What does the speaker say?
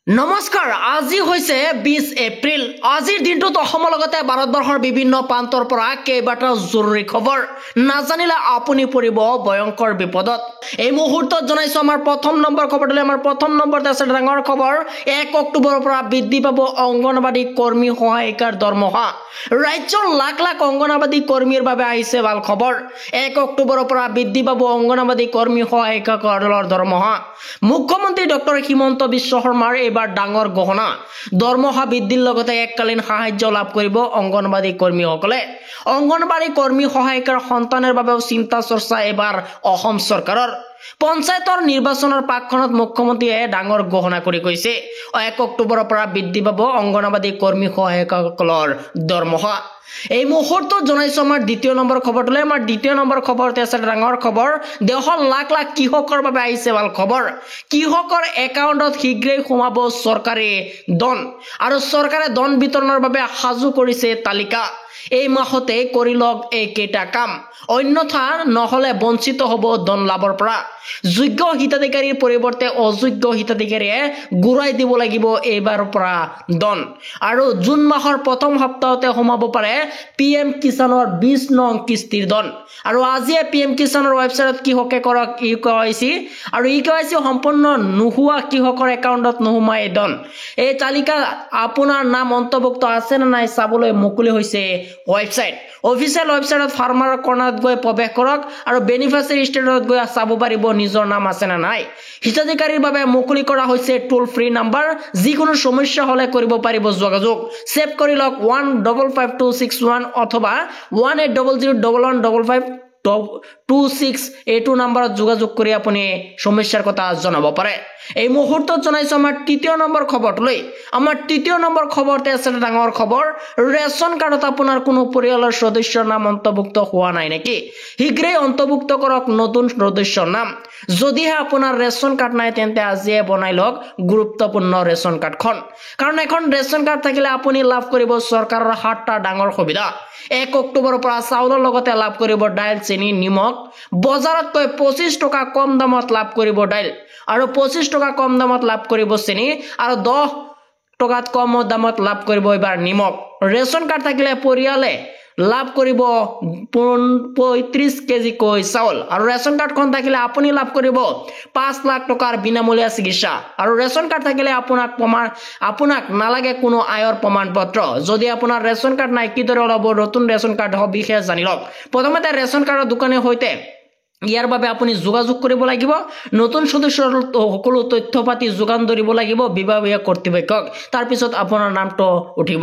নমস্কাৰ আজি হৈছে 20 এপ্ৰিল আজিৰ দিনটোত অসমৰ লগতে ভাৰতবৰ্ষৰ বিভিন্ন প্ৰান্তৰ পৰা কেইবাটাও জৰুৰী খবৰ নাজানিলে আপুনি পৰিব ভয়ংকৰ বিপদত এই মুহূৰ্তত জনাইছো আমাৰ প্ৰথম নম্বৰ খবৰটো আমাৰ প্ৰথম নম্বৰতে আছে ডাঙৰ খবৰ 1 অক্টোবৰৰ পৰা বৃদ্ধি পাব অংগনবাড়ী কৰ্মী সহায়িকাৰ দৰমহা ৰাজ্যৰ লাখ লাখ অংগনবাড়ী কৰ্মীৰ বাবে আহিছে ভাল খবৰ 1 অক্টোবৰৰ পৰা বৃদ্ধি পাব অংগনবাড়ী কৰ্মী সহায়িকাসকলৰ দৰমহা মুখ্যমন্ত্ৰী ডক্টৰ হিমন্ত বিশ্ব শৰ্মাৰ এবাৰ ডাঙৰ গহনা দৰমহা বৃদ্ধিৰ লগতে এককালীন সাহায্য লাভ কৰিব অংগনবাড়ী কৰ্মীসকলে অংগনবাড়ী কৰ্মী সহায়িকাৰ সন্তানৰ বাবেও চিন্তা চৰ্চা এবাৰ অসম চৰকাৰৰ পঞ্চায়তৰ নিৰ্বাচনৰ পাকখনত মুখ্যমন্ত্ৰীয়ে ডাঙৰ গহনা কৰি কৈছে 1 অক্টোবৰৰ পৰা বৃদ্ধি পাব অংগনবাড়ী কৰ্মী সহায়িকাসকলৰ দৰমহা এই মুহূৰ্তত জনাইছো আমাৰ দ্বিতীয় নম্বৰ খবৰটোলৈ আমাৰ দ্বিতীয় নম্বৰ খবৰতে আছে ডাঙৰ খবৰ দেশৰ লাখ লাখ কৃষকৰ বাবে আহিছে ভাল খবৰ কৃষকৰ একাউণ্টত শীঘ্ৰেই সোমাব চৰকাৰে ধন আৰু চৰকাৰে ধন বিতৰণৰ বাবে সাজু কৰিছে তালিকা এই মাহতে কৰি লওক এইকেইটা কাম অন্যথা নহলে বঞ্চিত হ'ব ধন লাভৰ পৰা যোগ্য হিতাধিকাৰীৰ পৰিৱৰ্তে অযোগ্য হিতাধিকাৰীয়ে ঘূৰাই দিব লাগিব এইবাৰৰ পৰা ধন আৰু জুন মাহৰ প্ৰথম সপ্তাহতে সোমাব পাৰে পিএম কিষাণৰ 20 নং কিস্তিৰ ধন আৰু আজিয়ে পিএম কিষাণৰ ৱেবছাইটত কৃষকে কৰক ইকেৱাইচি আৰু ইকেৱাইচি সম্পূৰ্ণ নোহোৱা কৃষকৰ একাউণ্টত নোহোমাই ধন এই তালিকা আপোনাৰ নাম অন্তৰ্ভুক্ত আছে নে নাই চাবলৈ মুকলি হৈছে ৱেবছাইট অফিচিয়েল ৱেবছাইটত ফাৰ্মাৰৰ কৰ্ণাৰত গৈ প্ৰৱেশ কৰক আৰু বেনিফিচিয়াৰী ষ্টেটাছত গৈ চাব পাৰিব নিজৰ নাম আছে না নাই হিতাধিকাৰীৰ বাবে মুকলি কৰা হৈছে টোল ফ্ৰী নাম্বাৰ যিকোনো সমস্যা হলে কৰিব পাৰিব যোগাযোগ সেভ কৰি লওক 155261 অথবা 1800115526 এইটো নম্বৰত যোগাযোগ কৰি আপুনি সমস্যাৰ কথা জনাব পাৰে এই মুহূৰ্তত জনাইছো আমাৰ তৃতীয় নম্বৰ খবৰটোলৈ আমাৰ তৃতীয় নম্বৰ খবৰতে আছে ডাঙৰ খবৰ ৰেচন কাৰ্ডত আপোনাৰ কোনো পৰিয়ালৰ সদস্যৰ নাম অন্তৰ্ভুক্ত হোৱা নাই নেকি শীঘ্ৰেই অন্তৰ্ভুক্ত কৰক নতুন সদস্যৰ নাম যদিহে আপোনাৰ ৰেচন কাৰ্ড নাই তেন্তে আজিয়ে বনাই লওক গুৰুত্বপূৰ্ণ ৰেচন কাৰ্ডখন কাৰণ এখন ৰেচন কাৰ্ড থাকিলে আপুনি লাভ কৰিব চৰকাৰৰ 7টা ডাঙৰ সুবিধা 1 অক্টোবৰৰ পৰা চাউলৰ লগতে লাভ কৰিব ডাইল চেনি নিমখ বজাৰতকৈ 25 টকা কম দামত লাভ কৰিব ডাইল আৰু 25 টকা কম দামত লাভ কৰিব চেনি আৰু 10 টকাত কম দামত লাভ কৰিব এবাৰ নিমখ ৰেচন কাৰ্ড থাকিলে পৰিয়ালে লাভ কৰিব 35 কেজি কৈ চাউল আৰু ৰেচন কাৰ্ডখন থাকিলে আপুনি লাভ কৰিব 5 লাখ টকাৰ বিনামূলীয়া চিকিৎসা আৰু ৰেচন কাৰ্ড থাকিলে আপোনাক নালাগে কোনো আয়ৰ প্ৰমাণপত্ৰ যদি আপোনাৰ ৰেচন কাৰ্ড নাই কিদৰে ওলাব নতুন ৰেচন কাৰ্ড হ'ব বিশেষ জানি লওক প্ৰথমতে ৰেচন কাৰ্ডৰ দোকানৰ সৈতে ইয়াৰ বাবে আপুনি যোগাযোগ কৰিব লাগিব নতুন সদস্যৰ সকলো তথ্য পাতি যোগান ধৰিব লাগিব বিভাগীয় কৰ্তৃপক্ষক তাৰ পিছত আপোনাৰ নামটো উঠিব